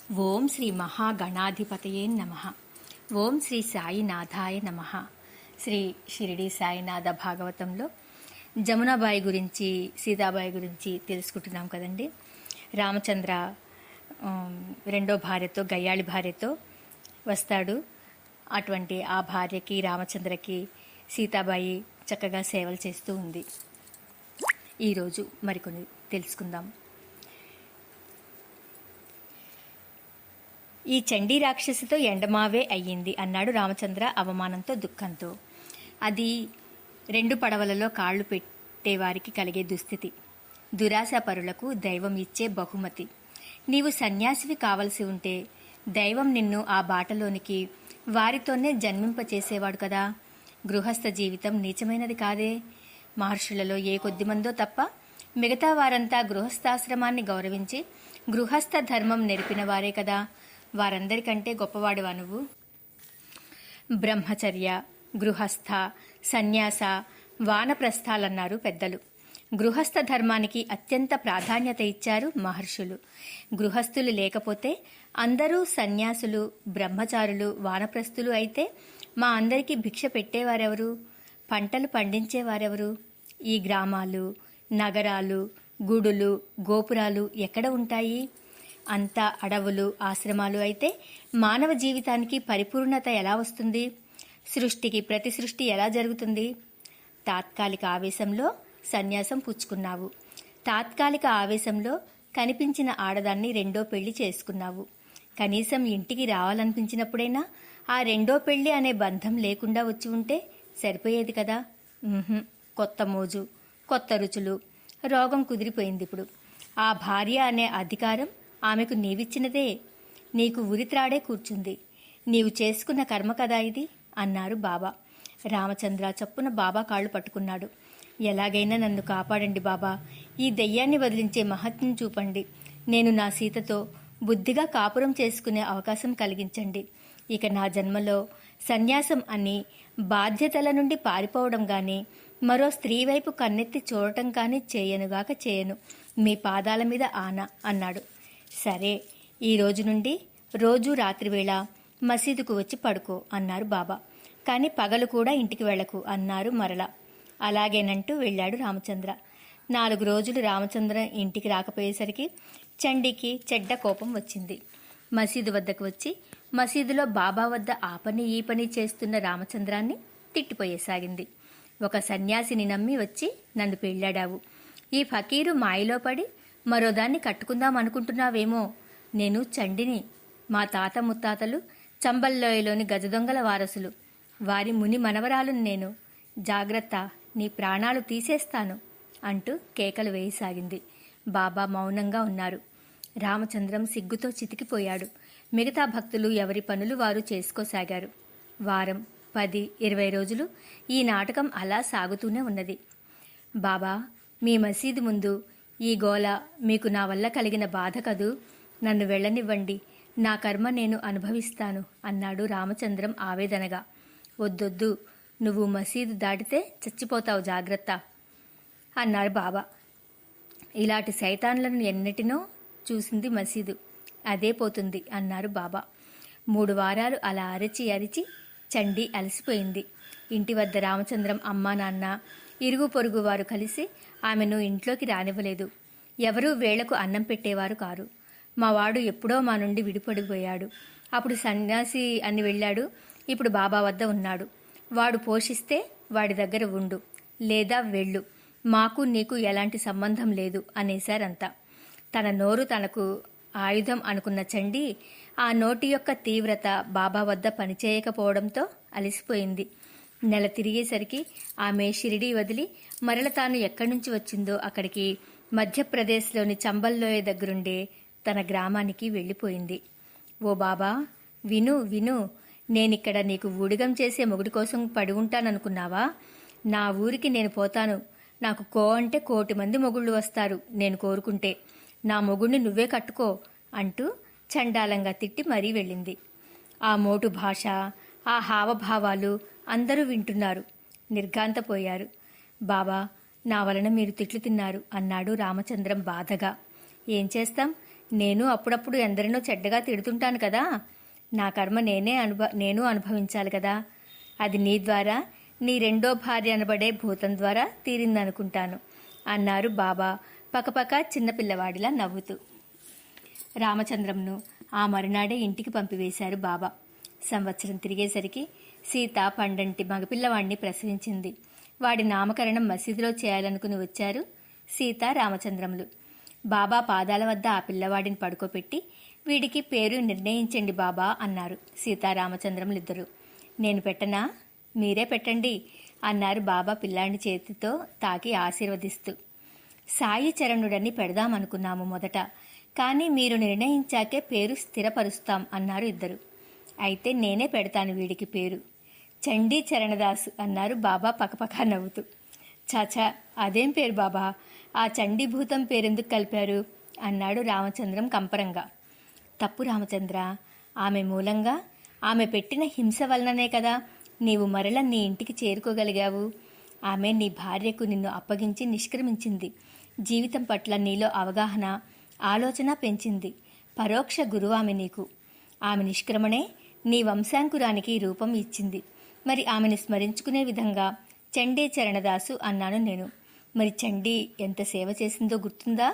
ఓం శ్రీ మహాగణాధిపతయే నమః. ఓం శ్రీ సాయినాథాయ నమః. శ్రీ షిరిడి సాయినాథ భాగవతంలో జమునాబాయి గురించి, సీతాబాయి గురించి తెలుసుకుంటున్నాం కదండి. రామచంద్ర రెండో భార్యతో, గయ్యాళి భార్యతో వస్తాడు. అటువంటి ఆ భార్యకి, రామచంద్రకి సీతాబాయి చక్కగా సేవలు చేస్తూ ఉంది. ఈరోజు మరికొన్ని తెలుసుకుందాం. ఈ చండీ రాక్షసితో ఎండమావే అయ్యింది అన్నాడు రామచంద్ర అవమానంతో, దుఃఖంతో. అది 2 పడవలలో కాళ్లు పెట్టేవారికి కలిగే దుస్థితి. దురాశాపరులకు దైవం ఇచ్చే బహుమతి. నీవు సన్యాసివి కావలసి ఉంటే దైవం నిన్ను ఆ బాటలోనికి వారితోనే జన్మింపచేసేవాడు కదా. గృహస్థ జీవితం నీచమైనది కాదే. మహర్షులలో ఏ కొద్దిమందో తప్ప మిగతా వారంతా గృహస్థాశ్రమాన్ని గౌరవించి గృహస్థ ధర్మం నెరిపిన వారే కదా. వారందరికంటే గొప్పవాడువా నువ్వు? బ్రహ్మచర్య, గృహస్థ, సన్యాస, వానప్రస్థాలన్నారు పెద్దలు. గృహస్థ ధర్మానికి అత్యంత ప్రాధాన్యత ఇచ్చారు మహర్షులు. గృహస్థులు లేకపోతే అందరూ సన్యాసులు, బ్రహ్మచారులు, వానప్రస్థులు అయితే మా అందరికీ భిక్ష పెట్టేవారెవరు? పంటలు పండించేవారెవరు? ఈ గ్రామాలు, నగరాలు, గుడులు, గోపురాలు ఎక్కడ ఉంటాయి? అంతా అడవులు, ఆశ్రమాలు అయితే మానవ జీవితానికి పరిపూర్ణత ఎలా వస్తుంది? సృష్టికి ప్రతి సృష్టి ఎలా జరుగుతుంది? తాత్కాలిక ఆవేశంలో సన్యాసం పుచ్చుకున్నావు. తాత్కాలిక ఆవేశంలో కనిపించిన ఆడదాన్ని రెండో పెళ్లి చేసుకున్నావు. కనీసం ఇంటికి రావాలనిపించినప్పుడైనా ఆ రెండో పెళ్లి అనే బంధం లేకుండా వచ్చి ఉంటే సరిపోయేది కదా. కొత్త మోజు, కొత్త రుచులు, రోగం కుదిరిపోయింది ఇప్పుడు. ఆ భార్య అనే అధికారం ఆమెకు నీవిచ్చినదే. నీకు ఉరిత్రాడే కూర్చుంది. నీవు చేసుకున్న కర్మ కదా ఇది అన్నారు బాబా. రామచంద్ర చప్పున బాబా కాళ్ళు పట్టుకున్నాడు. ఎలాగైనా నన్ను కాపాడండి బాబా. ఈ దెయ్యాన్ని వదిలించే మహత్యం చూపండి. నేను నా సీతతో బుద్ధిగా కాపురం చేసుకునే అవకాశం కలిగించండి. ఇక నా జన్మలో సన్యాసం అని బాధ్యతల నుండి పారిపోవడం గాని, మరో స్త్రీ వైపు కన్నెత్తి చూడటం కానీ చేయనుగాక చేయను. మీ పాదాల మీద ఆన అన్నాడు. సరే, ఈ రోజు నుండి రోజూ రాత్రివేళ మసీదుకు వచ్చి పడుకో అన్నారు బాబా. కాని పగలు కూడా ఇంటికి వెళ్లకు అన్నారు మరలా. అలాగేనంటూ వెళ్ళాడు రామచంద్ర. 4 రోజులు రామచంద్ర ఇంటికి రాకపోయేసరికి చండీకి చెడ్డ కోపం వచ్చింది. మసీదు వద్దకు వచ్చి మసీదులో బాబా వద్ద ఆ పని ఈ పని చేస్తున్న రామచంద్రాన్ని తిట్టిపోయేసాగింది. ఒక సన్యాసిని నమ్మి వచ్చి నన్ను పెళ్లాడావు. ఈ ఫకీరు మాయలో పడి మరోదాన్ని కట్టుకుందాం అనుకుంటున్నావేమో. నేను చండిని. మా తాత ముత్తాతలు చంబల్లోయలోని గజదొంగల వారసులు. వారి ముని మనవరాలును నేను. జాగ్రత్త, నీ ప్రాణాలు తీసేస్తాను అంటూ కేకలు వేయసాగింది. బాబా మౌనంగా ఉన్నారు. రామచంద్రం సిగ్గుతో చితికిపోయాడు. మిగతా భక్తులు ఎవరి పనులు వారు చేసుకోసాగారు. వారం, 10, 20 రోజులు ఈ నాటకం అలా సాగుతూనే ఉన్నది. బాబా, మీ మసీదు ముందు ఈ గోల మీకు నా వల్ల కలిగిన బాధ కదూ. నన్ను వెళ్ళనివ్వండి. నా కర్మ నేను అనుభవిస్తాను అన్నాడు రామచంద్రం ఆవేదనగా. వద్దొద్దు, నువ్వు మసీదు దాటితే చచ్చిపోతావు, జాగ్రత్త అన్నారు బాబా. ఇలాంటి సైతాన్లను ఎన్నటినో చూసింది మసీదు. అదే పోతుంది అన్నారు బాబా. 3 వారాలు అలా అరిచి అరిచి చండీ అలసిపోయింది. ఇంటి వద్ద రామచంద్రం అమ్మా నాన్న, ఇరుగు పొరుగు వారు కలిసి ఆమెను ఇంట్లోకి రానివ్వలేదు. ఎవరూ వేళకు అన్నం పెట్టేవారు కారు. మావాడు ఎప్పుడో మా నుండి విడిపడిపోయాడు. అప్పుడు సన్యాసి అని వెళ్ళాడు. ఇప్పుడు బాబా వద్ద ఉన్నాడు. వాడు పోషిస్తే వాడి దగ్గర ఉండు, లేదా వెళ్ళు. మాకు నీకు ఎలాంటి సంబంధం లేదు అనేశారంతా. తన నోరు తనకు ఆయుధం అనుకున్న చండీ ఆ నోటి యొక్క తీవ్రత బాబా వద్ద పనిచేయకపోవడంతో అలసిపోయింది. నెల తిరిగేసరికి ఆమె షిరిడీ వదిలి మరల తాను ఎక్కడి నుంచి వచ్చిందో అక్కడికి మధ్యప్రదేశ్లోని చంబల్లోయ దగ్గరుండే తన గ్రామానికి వెళ్ళిపోయింది. ఓ బాబా, విను విను. నేనిక్కడ నీకు ఊడిగం చేసే మొగుడి కోసం పడి ఉంటాననుకున్నావా? నా ఊరికి నేను పోతాను. నాకు అంటే 1,000,000 మంది మొగుళ్ళు వస్తారు నేను కోరుకుంటే. నా మొగుడిని నువ్వే కట్టుకో అంటూ చండాలంగా తిట్టి మరీ వెళ్ళింది. ఆ మోటు భాష, ఆ హావభావాలు అందరూ వింటున్నారు. నిర్ఘాంతపోయారు. బాబా, నా వలన మీరు తిట్లు తిన్నారు అన్నాడు రామచంద్రం బాధగా. ఏం చేస్తాం, నేను అప్పుడప్పుడు ఎందరినో చెడ్డగా తిడుతుంటాను కదా, నా కర్మ నేను అనుభవించాలి కదా. అది నీ ద్వారా, నీ రెండో భార్య అనబడే భూతం ద్వారా తీరిందనుకుంటాను అన్నారు బాబా పకపక చిన్నపిల్లవాడిలా నవ్వుతూ. రామచంద్రంను ఆ మరునాడే ఇంటికి పంపివేశారు బాబా. సంవత్సరం తిరిగేసరికి సీత పండంటి మగపిల్లవాడిని ప్రసవించింది. వాడి నామకరణం మసీదులో చేయాలనుకుని వచ్చారు సీత రామచంద్రములు. బాబా పాదాల వద్ద ఆ పిల్లవాడిని పడుకోపెట్టి, వీడికి పేరు నిర్ణయించండి బాబా అన్నారు సీతారామచంద్రములిద్దరూ. నేను పెట్టనా, మీరే పెట్టండి అన్నారు బాబా పిల్లాడి చేతితో తాకి ఆశీర్వదిస్తూ. సాయి చరణుడని పెడదామనుకున్నాము మొదట, కానీ మీరు నిర్ణయించాకే పేరు స్థిరపరుస్తాం అన్నారు ఇద్దరు. అయితే నేనే పెడతాను వీడికి పేరు, చండీ చరణదాసు అన్నారు బాబా పకపక నవ్వుతూ. చాచా, అదేం పేరు బాబా, ఆ చండీభూతం పేరెందుకు కలిపారు అన్నాడు రామచంద్రం కంపరంగా. తప్పు రామచంద్ర, ఆమె మూలంగా, ఆమె పెట్టిన హింస వలననే కదా నీవు మరల నీ ఇంటికి చేరుకోగలిగావు. ఆమె నీ భార్యకు నిన్ను అప్పగించి నిష్క్రమించింది. జీవితం పట్ల నీలో అవగాహన, ఆలోచన పెంచింది. పరోక్ష గురువు ఆమె నీకు. ఆమె నిష్క్రమణే నీ వంశాంకురానికి రూపం ఇచ్చింది. మరి ఆమెను స్మరించుకునే విధంగా చండీ చరణదాసు అన్నాను నేను. మరి చండీ ఎంత సేవ చేసిందో గుర్తుందా?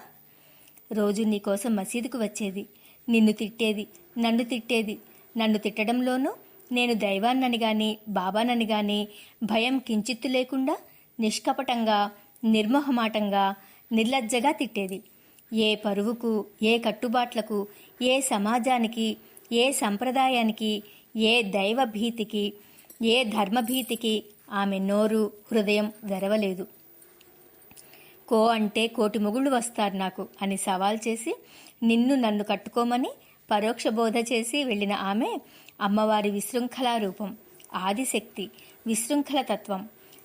రోజు నీకోసం మసీదుకు వచ్చేది, నిన్ను తిట్టేది, నన్ను తిట్టేది. నన్ను తిట్టడంలోనూ నేను దైవాన్నని గాని బాబానని గాని భయం కించిత్తు లేకుండా నిష్కపటంగా, నిర్మోహమాటంగా, నిర్లజ్జగా తిట్టేది. ఏ పరువుకు, ఏ కట్టుబాట్లకు, ఏ సమాజానికి, ఏ సంప్రదాయానికి, ఏ దైవభీతికి, ఏ ధర్మభీతికి ఆమె నోరు, హృదయం వెరవలేదు. కో అంటే కోటి మొగుళ్ళు వస్తారు నాకు అని సవాల్ చేసి నిన్ను నన్ను కట్టుకోమని పరోక్ష బోధ చేసి వెళ్ళిన ఆమె అమ్మవారి విశృంఖలా రూపం, ఆదిశక్తి, విశృంఖల తత్వం.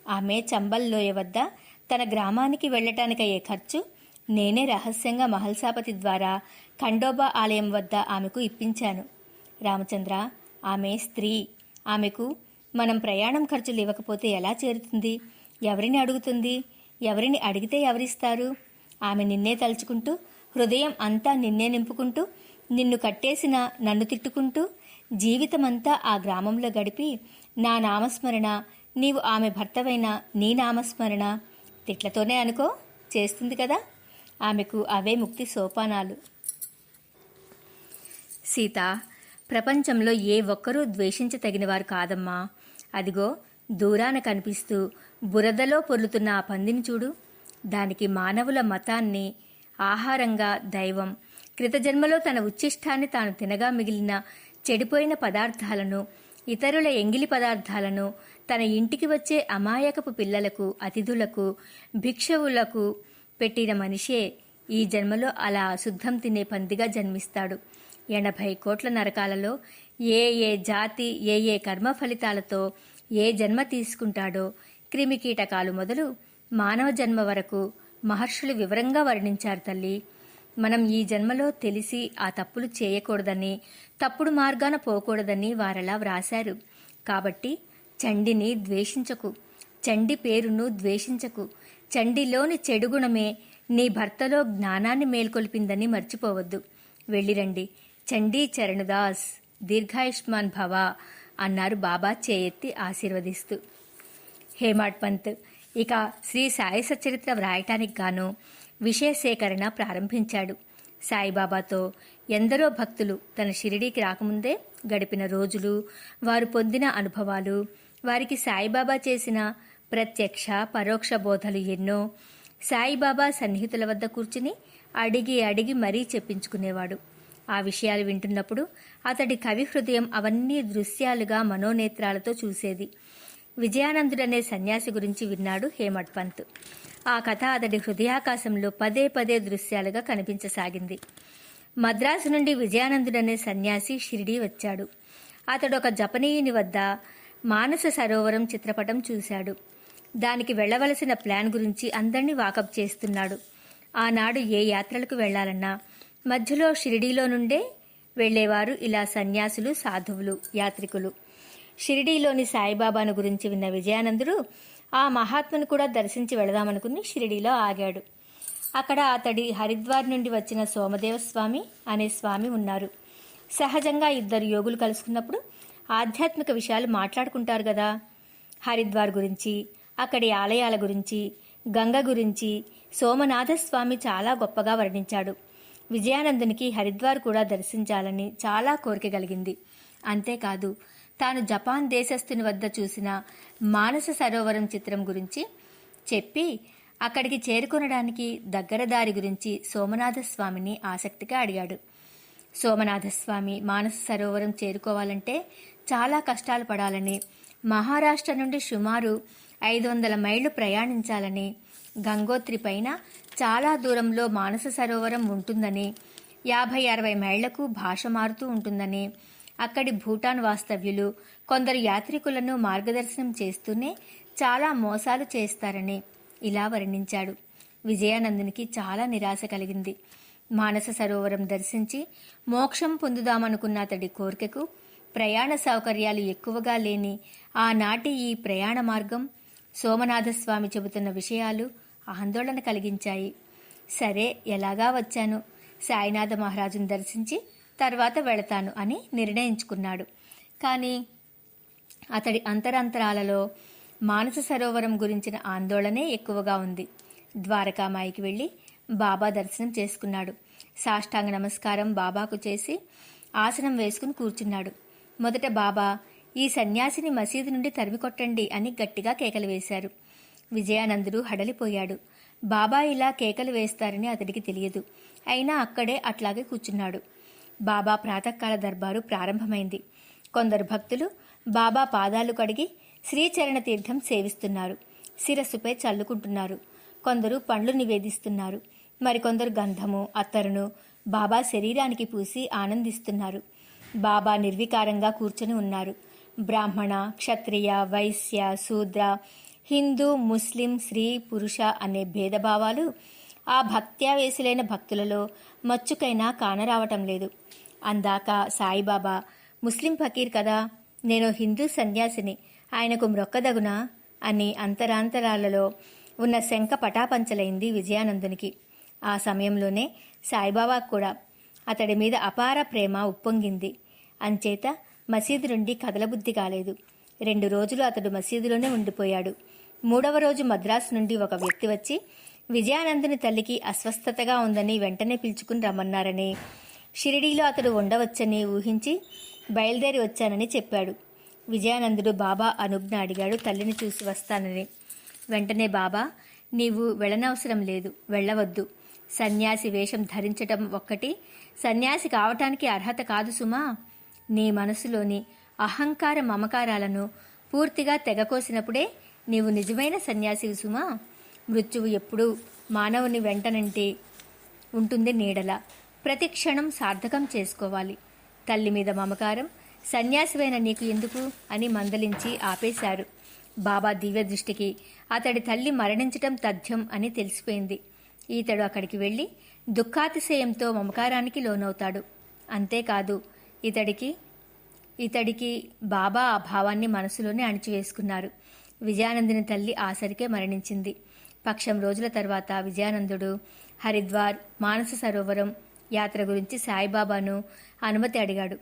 ఆమె చంబల్లోయ వద్ద తన గ్రామానికి వెళ్లటానికయ్యే ఖర్చు నేనే రహస్యంగా మహల్సాపతి ద్వారా ఖండోబా ఆలయం వద్ద ఆమెకు ఇప్పించాను. రామచంద్ర, ఆమె స్త్రీ. ఆమెకు మనం ప్రయాణం ఖర్చులు ఇవ్వకపోతే ఎలా చేరుతుంది? ఎవరిని అడుగుతుంది? ఎవరిని అడిగితే ఎవరిస్తారు? ఆమె నిన్నే తలుచుకుంటూ, హృదయం అంతా నిన్నే నింపుకుంటూ, నిన్ను కట్టేసిన నన్ను తిట్టుకుంటూ జీవితమంతా ఆ గ్రామంలో గడిపి నా నామస్మరణ, నీవు ఆమె భర్తవైన నీ నామస్మరణ తిట్లతోనే అనుకో చేస్తుంది కదా. ఆమెకు అవే ముక్తి సోపానాలు. సీత, ప్రపంచంలో ఏ ఒక్కరూ ద్వేషించతగినవారు కాదమ్మా. అదిగో దూరాన కనిపిస్తూ బురదలో పొర్లుతున్న ఆ పందిని చూడు. దానికి మానవుల మతాన్ని ఆహారంగా దైవం, క్రితజన్మలో తన ఉచ్ఛిష్టాన్ని తాను తినగా మిగిలిన చెడిపోయిన పదార్థాలను, ఇతరుల ఎంగిలి పదార్థాలను తన ఇంటికి వచ్చే అమాయకపు పిల్లలకు, అతిథులకు, భిక్షువులకు పెట్టిన మనిషే ఈ జన్మలో అలా అశుద్ధం తినే పందిగా జన్మిస్తాడు. 80 కోట్ల నరకాలలో ఏ ఏ జాతి, ఏ ఏ కర్మ ఫలితాలతో ఏ జన్మ తీసుకుంటాడో క్రిమికీటకాలు మొదలు మానవ జన్మ వరకు మహర్షులు వివరంగా వర్ణించారు తల్లి. మనం ఈ జన్మలో తెలిసి ఆ తప్పులు చేయకూడదని, తప్పుడు మార్గాన పోకూడదని వారలా వ్రాశారు. కాబట్టి చండిని ద్వేషించకు, చండి పేరును ద్వేషించకు. చండిలోని చెడుగుణమే నీ భర్తలో జ్ఞానాన్ని మేల్కొల్పిందని మర్చిపోవద్దు. వెళ్ళిరండి. చండీ చరణదాస్, దీర్ఘాయుష్మాన్ భవ అన్నారు బాబా చేయెత్తి ఆశీర్వదిస్తూ. హేమాడ్ పంత్ ఇక శ్రీ సాయి సచరిత్ర వ్రాయటానికి గాను విషయ సేకరణ ప్రారంభించాడు. సాయిబాబాతో ఎందరో భక్తులు తన షిరిడీకి రాకముందే గడిపిన రోజులు, వారు పొందిన అనుభవాలు, వారికి సాయిబాబా చేసిన ప్రత్యక్ష పరోక్ష బోధలు ఎన్నో సాయిబాబా సన్నిహితుల వద్ద కూర్చుని అడిగి అడిగి మరీ చెప్పించుకునేవాడు. ఆ విషయాలు వింటున్నప్పుడు అతడి కవి హృదయం అవన్నీ దృశ్యాలుగా మనోనేత్రాలతో చూసేది. విజయానందుడనే సన్యాసి గురించి విన్నాడు హేమడ్ పంత్. ఆ కథ అతడి హృదయాకాశంలో పదే పదే దృశ్యాలుగా కనిపించసాగింది. మద్రాసు నుండి విజయానందుడనే సన్యాసి షిరిడీ వచ్చాడు. అతడు ఒక జపనీయుని వద్ద మానస సరోవరం చిత్రపటం చూశాడు. దానికి వెళ్లవలసిన ప్లాన్ గురించి అందర్నీ వాకప్ చేస్తున్నాడు. ఆనాడు ఏ యాత్రలకు వెళ్లాలన్నా మధ్యలో షిరిడీలో నుండే వెళ్లేవారు ఇలా సన్యాసులు, సాధువులు, యాత్రికులు. షిరిడీలోని సాయిబాబాను గురించి విన్న విజయానందుడు ఆ మహాత్మును కూడా దర్శించి వెళదామనుకుని షిరిడీలో ఆగాడు. అక్కడ అతడి హరిద్వార్ నుండి వచ్చిన సోమదేవస్వామి అనే స్వామి ఉన్నారు. సహజంగా ఇద్దరు యోగులు కలుసుకున్నప్పుడు ఆధ్యాత్మిక విషయాలు మాట్లాడుకుంటారు కదా. హరిద్వార్ గురించి, అక్కడి ఆలయాల గురించి, గంగ గురించి సోమనాథస్వామి చాలా గొప్పగా వర్ణించాడు. విజయానందునికి హరిద్వార్ కూడా దర్శించాలని చాలా కోరిక కలిగింది. అంతేకాదు, తాను జపాన్ దేశస్థుని వద్ద చూసిన మానస సరోవరం చిత్రం గురించి చెప్పి అక్కడికి చేరుకొనడానికి దగ్గర దారి గురించి సోమనాథస్వామిని ఆసక్తిగా అడిగాడు. సోమనాథస్వామి మానస సరోవరం చేరుకోవాలంటే చాలా కష్టాలు పడాలని, మహారాష్ట్ర నుండి సుమారు 500 మైళ్లు ప్రయాణించాలని, గంగోత్రి పైన చాలా దూరంలో మానస సరోవరం ఉంటుందని, 50-60 మైళ్లకు భాష మారుతూ ఉంటుందని, అక్కడి భూటాన్ వాస్తవ్యులు కొందరు యాత్రికులను మార్గదర్శనం చేస్తూనే చాలా మోసాలు చేస్తారని ఇలా వర్ణించాడు. విజయానందునికి చాలా నిరాశ కలిగింది. మానస సరోవరం దర్శించి మోక్షం పొందుదామనుకున్న అతడి కోరికకు ప్రయాణ సౌకర్యాలు ఎక్కువగా లేని ఆనాటి ఈ ప్రయాణ మార్గం, సోమనాథస్వామి చెబుతున్న విషయాలు ఆందోళన కలిగించాయి. సరే, ఎలాగా వచ్చాను, సాయినాథ మహారాజును దర్శించి తర్వాత వెళతాను అని నిర్ణయించుకున్నాడు. కానీ అతడి అంతరాంతరాలలో మానస సరోవరం గురించిన ఆందోళనే ఎక్కువగా ఉంది. ద్వారకామాయికి వెళ్లి బాబా దర్శనం చేసుకున్నాడు. సాష్టాంగ నమస్కారం బాబాకు చేసి ఆసనం వేసుకుని కూర్చున్నాడు. మొదట బాబా, ఈ సన్యాసిని మసీదు నుండి తరిమికొట్టండి అని గట్టిగా కేకలు వేశారు. విజయానందుడు హడలిపోయాడు. బాబా ఇలా కేకలు వేస్తారని అతడికి తెలియదు. అయినా అక్కడే అట్లాగే కూర్చున్నాడు. బాబా ప్రాతకాల దర్బారు ప్రారంభమైంది. కొందరు భక్తులు బాబా పాదాలు కడిగి శ్రీచరణ తీర్థం సేవిస్తున్నారు, శిరస్సుపై చల్లుకుంటున్నారు. కొందరు పండ్లు నివేదిస్తున్నారు. మరికొందరు గంధము, అత్తరును బాబా శరీరానికి పూసి ఆనందిస్తున్నారు. బాబా నిర్వికారంగా కూర్చొని ఉన్నారు. బ్రాహ్మణ, క్షత్రియ, వైశ్య, శూద్ర, హిందూ, ముస్లిం, స్త్రీ, పురుష అనే భేదభావాలు ఆ భక్త్యావేశులైన భక్తులలో మచ్చుకైనా కానరావటం లేదు. అందాక సాయిబాబా, ముస్లిం ఫకీర్ కదా, నేను హిందూ సన్యాసిని, ఆయనకు మ్రొక్కదగునా అని అంతరాంతరాలలో ఉన్న శంక పటాపంచలైంది విజయానందునికి. ఆ సమయంలోనే సాయిబాబా కూడా అతడి మీద అపార ప్రేమ ఉప్పొంగింది. అంచేత మసీదు నుండి కదలబుద్ధి కాలేదు. 2 రోజులు అతడు మసీదులోనే ఉండిపోయాడు. 3వ రోజు మద్రాసు నుండి ఒక వ్యక్తి వచ్చి విజయానందుని తల్లికి అస్వస్థతగా ఉందని వెంటనే పిలుచుకుని రమ్మన్నారని, షిరిడీలో అతడు ఉండవచ్చని ఊహించి బయలుదేరి వచ్చానని చెప్పాడు. విజయానందుడు బాబా అనుజ్ఞ అడిగాడు తల్లిని చూసి వస్తానని. వెంటనే బాబా, నీవు వెళ్ళనవసరం లేదు, వెళ్ళవద్దు. సన్యాసి వేషం ధరించటం ఒక్కటి సన్యాసి కావటానికి అర్హత కాదు సుమా. నీ మనసులోని అహంకార మమకారాలను పూర్తిగా తెగకోసినప్పుడే నీవు నిజమైన సన్యాసివి సుమా. మృత్యువు ఎప్పుడూ మానవుని వెంటనంటే ఉంటుంది నీడల. ప్రతి క్షణం సార్థకం చేసుకోవాలి. తల్లి మీద మమకారం సన్యాసివైన నీకు ఎందుకు అని మందలించి ఆపేశారు. బాబా దివ్య దృష్టికి అతడి తల్లి మరణించటం తథ్యం అని తెలిసిపోయింది. ఈతడు అక్కడికి వెళ్లి దుఃఖాతిశయంతో మమకారానికి లోనవుతాడు. అంతేకాదు, ఇతడికి బాబా ఆ భావాన్ని మనసులోనే అణిచివేసుకున్నారు. విజయానందుని తల్లి ఆసరికే మరణించింది. పక్షం రోజుల తర్వాత విజయానందుడు హరిద్వార్, మానస సరోవరం యాత్ర గురించి సాయిబాబాను అనుమతి అడిగాడు.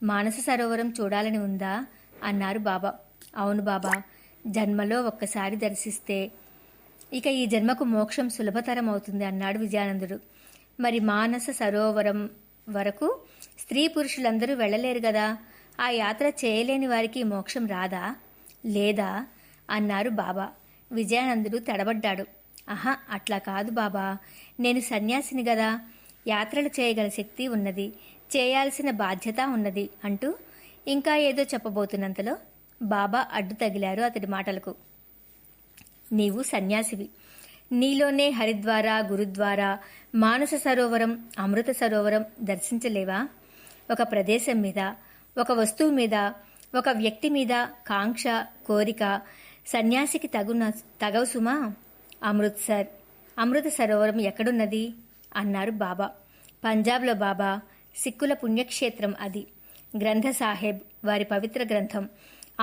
మానస సరోవరం చూడాలని ఉందా అన్నారు బాబా. అవును బాబా, జన్మలో ఒక్కసారి దర్శిస్తే ఇక ఈ జన్మకు మోక్షం సులభతరం అవుతుంది అన్నాడు విజయానందుడు. మరి మానస సరోవరం వరకు స్త్రీ పురుషులందరూ వెళ్ళలేరు గదా, ఆ యాత్ర చేయలేని వారికి మోక్షం రాదా, లేదా అన్నారు బాబా. విజయానందుడు తడబడ్డాడు. ఆహా, అట్లా కాదు బాబా, నేను సన్యాసిని గదా, యాత్రలు చేయగల శక్తి ఉన్నది, చేయాల్సిన బాధ్యత ఉన్నది అంటూ ఇంకా ఏదో చెప్పబోతున్నంతలో బాబా అడ్డు తగిలారు అతడి మాటలకు. నీవు సన్యాసివి, నీలోనే హరిద్వార, గురుద్వార, మానస సరోవరం, అమృత సరోవరం దర్శించలేవా? ఒక ప్రదేశం మీద, ఒక వస్తువు మీద, ఒక వ్యక్తి మీద కాంక్ష, కోరిక సన్యాసికి తగవు సుమా. అమృత సరోవరం ఎక్కడున్నది అన్నారు బాబా. పంజాబ్లో బాబా, సిక్కుల పుణ్యక్షేత్రం అది. గ్రంథ సాహెబ్ వారి పవిత్ర గ్రంథం.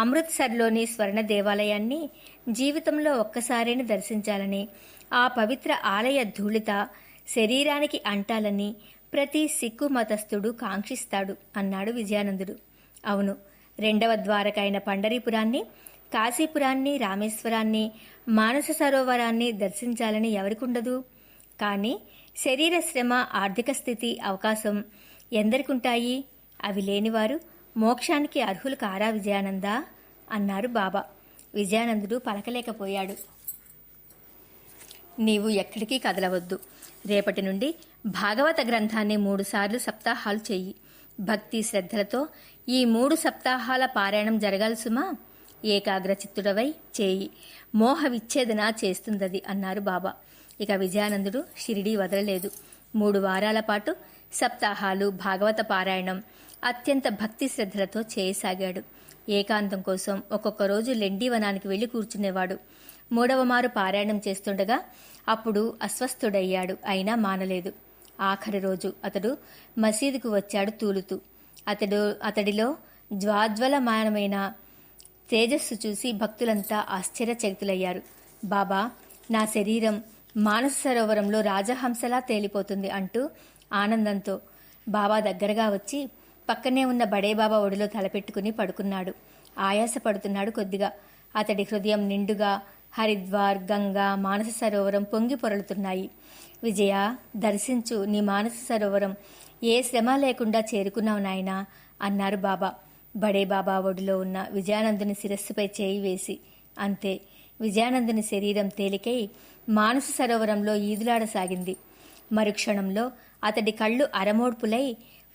అమృత్సర్లోని స్వర్ణ దేవాలయాన్ని జీవితంలో ఒక్కసారైనా దర్శించాలని ఆ పవిత్ర ఆలయ ధూళిత శరీరానికి అంటాలని ప్రతి సిక్కు మతస్థుడు కాంక్షిస్తాడు అన్నాడు విజయానందుడు. అవును, రెండవ ద్వారక అయిన పండరీపురాన్ని, కాశీపురాన్ని, రామేశ్వరాన్ని, మానస సరోవరాన్ని దర్శించాలని ఎవరికుండదు? కానీ శరీర శ్రమ, ఆర్థిక స్థితి, అవకాశం ఎందరికుంటాయి? అవి లేనివారు మోక్షానికి అర్హులు కారా విజయానంద అన్నారు బాబా. విజయానందుడు పలకలేకపోయాడు. నీవు ఎక్కడికి కదలవద్దు. రేపటి నుండి భాగవత గ్రంథాన్ని 3 సార్లు సప్తాహాలు చెయ్యి. భక్తి శ్రద్ధలతో ఈ 3 సప్తాహాల పారాయణం జరగాలి సుమా. ఏకాగ్రచిత్తుడవై చేయి. మోహ విచ్ఛేదన చేస్తుందది అన్నారు బాబా. ఇక విజయానందుడు షిరిడీ వదలలేదు. 3 వారాల పాటు సప్తాహాలు, భాగవత పారాయణం అత్యంత భక్తి శ్రద్ధలతో చేయసాగాడు. ఏకాంతం కోసం ఒక్కొక్క రోజు లెండివనానికి వెళ్లి కూర్చునేవాడు. 3వ మారు పారాయణం చేస్తుండగా అప్పుడు అస్వస్థుడయ్యాడు. అయినా మానలేదు. ఆఖరి రోజు అతడు మసీదుకు వచ్చాడు తూలుతూ. అతడిలో జ్వాజ్వలమానమైన తేజస్సు చూసి భక్తులంతా ఆశ్చర్యచకితులయ్యారు. బాబా, నా శరీరం మానస సరోవరంలో రాజహంసలా తేలిపోతుంది అంటూ ఆనందంతో బాబా దగ్గరగా వచ్చి పక్కనే ఉన్న బడేబాబా ఒడిలో తలపెట్టుకుని పడుకున్నాడు. ఆయాస పడుతున్నాడు కొద్దిగా. అతడి హృదయం నిండుగా హరిద్వార్, గంగా, మానస సరోవరం పొంగి పొరలుతున్నాయి. విజయ, దర్శించు, నీ మానస సరోవరం ఏ శ్రమ లేకుండా చేరుకున్నావు నాయనా అన్నారు బాబా బడేబాబా ఒడిలో ఉన్న విజయానందుని శిరస్సుపై చేయి వేసి. అంతే, విజయానందుని శరీరం తేలికై మానస సరోవరంలో ఈదులాడసాగింది. మరుక్షణంలో అతడి కళ్ళు అరమోడ్పులై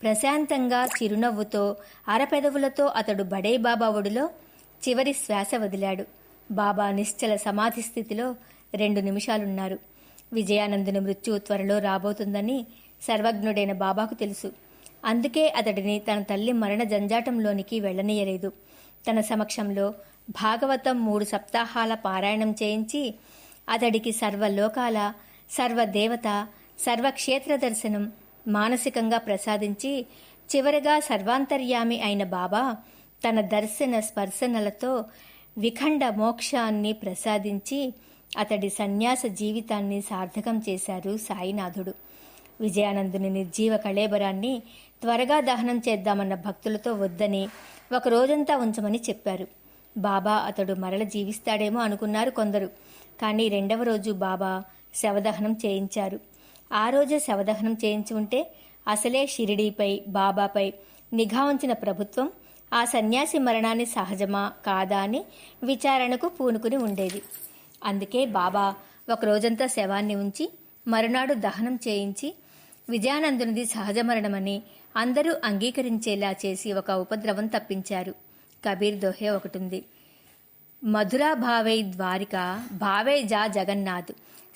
ప్రశాంతంగా చిరునవ్వుతో అరపెదవులతో అతడు బడేబాబా ఒడిలో చివరి శ్వాస వదిలాడు. బాబా నిశ్చల సమాధి స్థితిలో 2 నిమిషాలున్నారు. విజయానందుని మృత్యువు త్వరలో రాబోతుందని సర్వజ్ఞుడైన బాబాకు తెలుసు. అందుకే అతడిని తన తల్లి మరణ జంజాటంలోనికి వెళ్లనీయలేదు. తన సమక్షంలో భాగవతం 3 సప్తాహాల పారాయణం చేయించి అతడికి సర్వలోకాల, సర్వదేవత, సర్వక్షేత్ర దర్శనం మానసికంగా ప్రసాదించి చివరగా సర్వాంతర్యామి అయిన బాబా తన దర్శన స్పర్శనలతో విఖండ మోక్షాన్ని ప్రసాదించి అతడి సన్యాస జీవితాన్ని సార్థకం చేశారు సాయినాథుడు. విజయానందుని నిర్జీవ కళేబరాన్ని త్వరగా దహనం చేద్దామన్న భక్తులతో వద్దని, ఒక రోజంతా ఉంచమని చెప్పారు. బాబా అతడు మరల జీవిస్తాడేమో అనుకున్నారు కొందరు. కానీ 2వ రోజు బాబా శవదహనం చేయించారు. ఆ రోజే శవదహనం చేయించి ఉంటే అసలే షిరిడీపై, బాబాపై నిఘా ఉంచిన ప్రభుత్వం ఆ సన్యాసి మరణాన్ని సహజమా కాదా అని విచారణకు పూనుకుని ఉండేది. అందుకే బాబా ఒక రోజంతా శవాన్ని ఉంచి మరునాడు దహనం చేయించి విజయానందునిది సహజ మరణమని అందరూ అంగీకరించేలా చేసి ఒక ఉపద్రవం తప్పించారు. కబీర్ దోహే ఒకటుంది. మధురా భావై ద్వారిక, భావై జా జగన్నాథ్,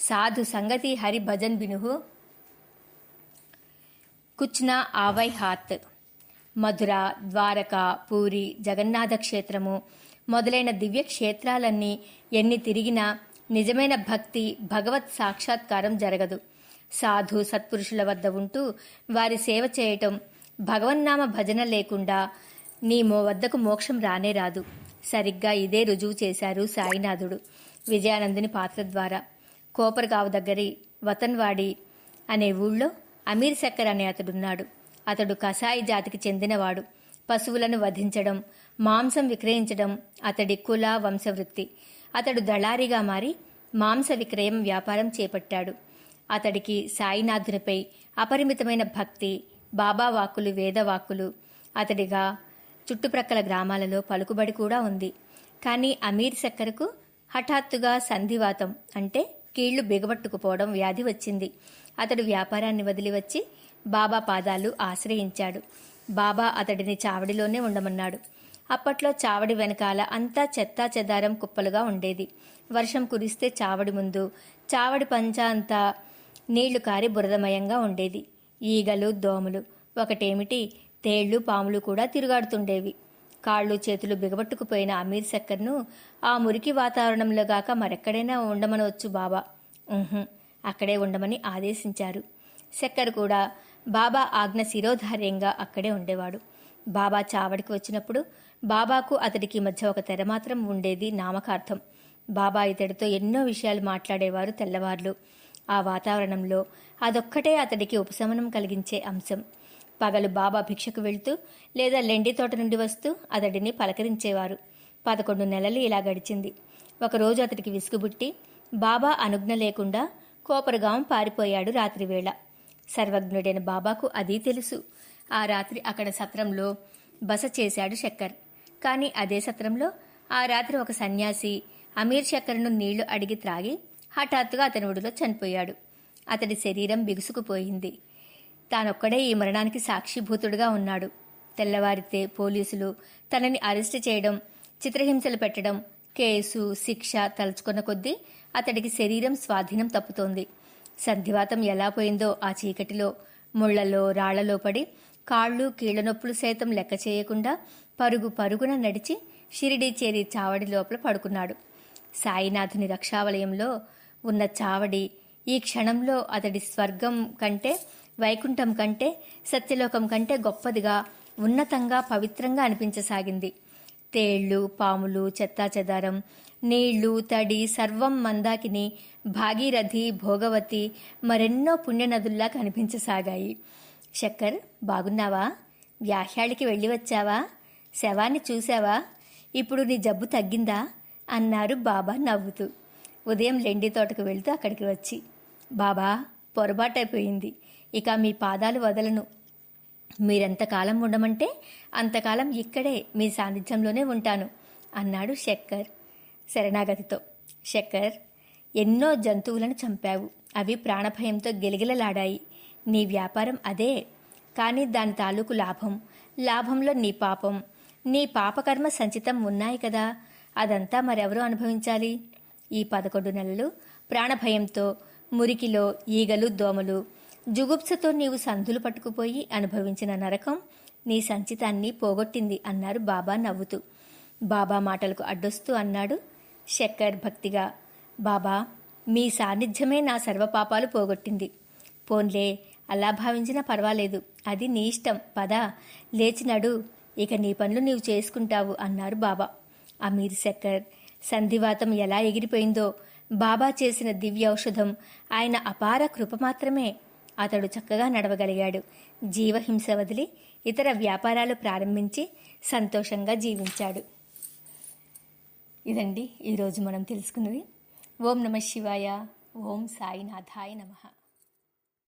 సాధు సంగతి హరి భజన్ బినుహు కుచ్నా ఆవై హాత్. మధుర, ద్వారక, పూరి, జగన్నాథ క్షేత్రము మొదలైన దివ్య క్షేత్రాలన్నీ ఎన్ని తిరిగినా నిజమైన భక్తి, భగవత్ సాక్షాత్కారం జరగదు. సాధు సత్పురుషుల వద్ద ఉంటూ వారి సేవ చేయటం, భగవన్నామ భజన లేకుండా నీ వద్దకు మోక్షం రానే రాదు. సరిగ్గా ఇదే రుజువు చేశారు సాయినాథుడు విజయానందుని పాత్ర ద్వారా. కోపర్గావ్ దగ్గరి వతన్వాడి అనే ఊళ్ళో అమీర్ శక్కర్ అనే అతడున్నాడు. అతడు కసాయి జాతికి చెందినవాడు. పశువులను వధించడం, మాంసం విక్రయించడం అతడి కుల వంశవృత్తి. అతడు దళారీగా మారి మాంస విక్రయం వ్యాపారం చేపట్టాడు. అతడికి సాయినాథునిపై అపరిమితమైన భక్తి, బాబా వాక్కులు వేదవాక్కులు. అతడిగా చుట్టుప్రక్కల గ్రామాలలో పలుకుబడి కూడా ఉంది. కానీ అమీర్ శక్కర్కు హఠాత్తుగా సంధివాతం అంటే కీళ్లు బిగబట్టుకుపోవడం వ్యాధి వచ్చింది. అతడు వ్యాపారాన్ని వదిలి వచ్చి బాబా పాదాలు ఆశ్రయించాడు. బాబా అతడిని చావడిలోనే ఉండమన్నాడు. అప్పట్లో చావడి వెనకాల అంతా చెత్తా చెదారం కుప్పలుగా ఉండేది. వర్షం కురిస్తే చావడి ముందు, చావడి పంచ అంతా నీళ్లు కారి బురదమయంగా ఉండేది. ఈగలు, దోమలు, ఒకటేమిటి తేళ్లు, పాములు కూడా తిరుగాడుతుండేవి. కాళ్ళు చేతులు బిగబట్టుకుపోయిన అమీర్ శక్కర్ను ఆ మురికి వాతావరణంలో గాక మరెక్కడైనా ఉండమనవచ్చు బాబా. అక్కడే ఉండమని ఆదేశించారు. శక్కర్ కూడా బాబా ఆజ్ఞ శిరోధార్యంగా అక్కడే ఉండేవాడు. బాబా చావడికి వచ్చినప్పుడు బాబాకు అతడికి మధ్య ఒక తెర మాత్రం ఉండేది నామకార్థం. బాబా ఇతడితో ఎన్నో విషయాలు మాట్లాడేవారు తెల్లవార్లు. ఆ వాతావరణంలో అదొక్కటే అతడికి ఉపశమనం కలిగించే అంశం. పగలు బాబా భిక్షకు వెళ్తూ లేదా లెండి తోట నుండి వస్తూ అతడిని పలకరించేవారు. 11 నెలలు ఇలా గడిచింది. ఒకరోజు అతడికి విసుగుబుట్టి బాబా అనుజ్ఞ లేకుండా కోపరగాం పారిపోయాడు రాత్రివేళ. సర్వజ్ఞుడైన బాబాకు అదీ తెలుసు. ఆ రాత్రి అక్కడ సత్రంలో బస చేశాడు శక్కర్. కానీ అదే సత్రంలో ఆ రాత్రి ఒక సన్యాసి అమీర్ శక్కర్ను నీళ్లు అడిగి త్రాగి హఠాత్తుగా అతని ఒడిలో చనిపోయాడు. అతడి శరీరం బిగుసుకుపోయింది. తానొక్కడే ఈ మరణానికి సాక్షిభూతుడుగా ఉన్నాడు. తెల్లవారితే పోలీసులు తనని అరెస్టు చేయడం, చిత్రహింసలు పెట్టడం, కేసు శిక్ష తలుచుకున్న కొద్దీ అతడికి శరీరం స్వాధీనం తప్పుతోంది. సంధివాతం ఎలా పోయిందో ఆ చీకటిలో, ముళ్లలో రాళ్లలో పడి కాళ్ళు కీళ్ల నొప్పులు సైతం లెక్క చేయకుండా పరుగున నడిచి షిరిడీ చేరి చావడి లోపల పడుకున్నాడు. సాయినాథుని రక్షావలయంలో ఉన్న చావడి ఈ క్షణంలో అతడి స్వర్గం కంటే, వైకుంఠం కంటే, సత్యలోకం కంటే గొప్పదిగా, ఉన్నతంగా, పవిత్రంగా అనిపించసాగింది. తేళ్లు, పాములు, చెత్తాచెదారం, నీళ్లు, తడి సర్వం మందాకిని, భాగీరథి, భోగవతి, మరెన్నో పుణ్యనదుల్లా కనిపించసాగాయి. శక్కర్, బాగున్నావా? వ్యాహ్యాళికి వెళ్ళి వచ్చావా? శవాన్ని చూశావా? ఇప్పుడు నీ జబ్బు తగ్గిందా? అన్నారు బాబా నవ్వుతూ. ఉదయం లెండి తోటకు వెళ్తూ అక్కడికి వచ్చి, బాబా, పొరపాటైపోయింది. ఇక మీ పాదాలు వదలను. మీరెంతకాలం ఉండమంటే అంతకాలం ఇక్కడే మీ సాన్నిధ్యంలోనే ఉంటాను అన్నాడు శక్కర్ శరణాగతితో. శక్కర్, ఎన్నో జంతువులను చంపావు. అవి ప్రాణభయంతో గిలగిలలాడాయి. నీ వ్యాపారం అదే. కానీ దాని తాలూకు లాభంలో నీ పాపం, నీ పాపకర్మ సంచితం ఉన్నాయి కదా. అదంతా మరెవరూ అనుభవించాలి? ఈ 11 నెలలు ప్రాణభయంతో, మురికిలో ఈగలు దోమలు, జుగుప్సతో నీవు సందులు పట్టుకుపోయి అనుభవించిన నరకం నీ సంచితాన్ని పోగొట్టింది అన్నారు బాబా నవ్వుతూ. బాబా మాటలకు అడ్డొస్తూ అన్నాడు శక్కర్ భక్తిగా, బాబా, మీ సాన్నిధ్యమే నా సర్వపాపాలు పోగొట్టింది. పోన్లే, అలా భావించినా పర్వాలేదు. అది నీ ఇష్టం. పదా, లేచినడు. ఇక నీ పనులు నీవు చేసుకుంటావు అన్నారు బాబా. అమీర్ శక్కర్ సంధివాతం ఎలా ఎగిరిపోయిందో, బాబా చేసిన దివ్య ఔషధం, ఆయన అపార కృప మాత్రమే. అతడు చక్కగా నడవగలిగాడు. జీవహింస వదిలి ఇతర వ్యాపారాలు ప్రారంభించి సంతోషంగా జీవించాడు. ఇదండి ఈరోజు మనం తెలుసుకున్నది. ఓం నమః శివాయ. ఓం సాయినాథాయ నమః.